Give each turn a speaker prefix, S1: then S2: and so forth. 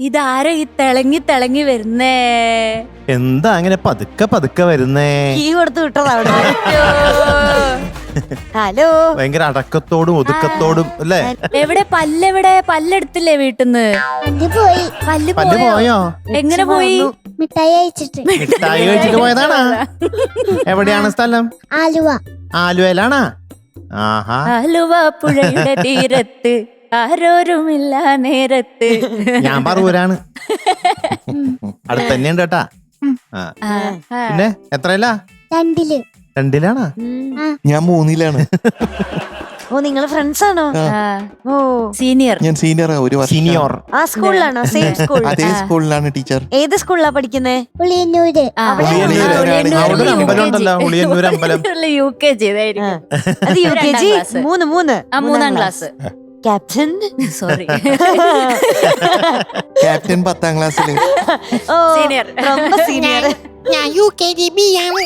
S1: ഇതാരോ ഈ തിളങ്ങി തിളങ്ങി വരുന്നേ?
S2: എന്താ അങ്ങനെ പതുക്കെ പതുക്കെ വരുന്നേ?
S3: കീ കൊടുത്ത് വിട്ടതാ അവിടെ. ഹലോ.
S2: ഭയങ്കര അടക്കത്തോടും ഒതുക്കത്തോടും അല്ലേ?
S1: എവിടെ പല്ലെവിടെ? പല്ലെടുത്തില്ലേ വീട്ടിന്ന്?
S4: പോയി.
S1: പല്ല്
S2: പല്ല് പോയോ?
S1: എങ്ങനെ പോയി?
S4: മിഠായി അയച്ചിട്ട്.
S2: മിഠായി കഴിച്ചിട്ട് പോയതാണാ? എവിടെയാണ് സ്ഥലം?
S4: ആലുവ.
S2: ആലുവയിലാണാ? ആഹാ.
S1: ആലുവ പുഴയുടെ തീരത്ത് ആരോരുമില്ല നേരത്ത്.
S2: ഞാൻ പറവൂരാണ്. അടുത്ത് തന്നെയുണ്ട് കേട്ടാ. പിന്നെ എത്രയിലാ?
S4: 2-ല്.
S2: 2-ലാണാ?
S5: ഞാൻ 3-ലാണ്.
S3: ഓ നിങ്ങള് ഫ്രണ്ട്സ് ആണോ? ഓ
S1: സീനിയർ.
S5: ഞാൻ സീനിയറാ, ഒരു വർഷം.
S2: സീനിയോർ.
S3: ആ സ്കൂളിലാണോ? Same school?
S5: അതേ സ്കൂളിലാണ് ടീച്ചർ.
S3: ഏത് സ്കൂളിലാ പഠിക്കുന്നേ?
S4: പുളിയന്നൂര്.
S2: അവിടെ ഒരു അമ്പലം ഉണ്ടല്ലോ, ഉളിയന്നൂർ അമ്പലം.
S1: UK ചെയ്തായിരിക്കും.
S3: അത് UKG 3.
S1: 3-ാം class.
S3: Captain
S1: sorry.
S5: Captain 10ാം ക്ലാസ്സില്.
S3: ഓ
S1: സീനിയർ.
S3: ரொம்ப സീനിയർ.
S4: ഞാൻ UKGB ആണ്.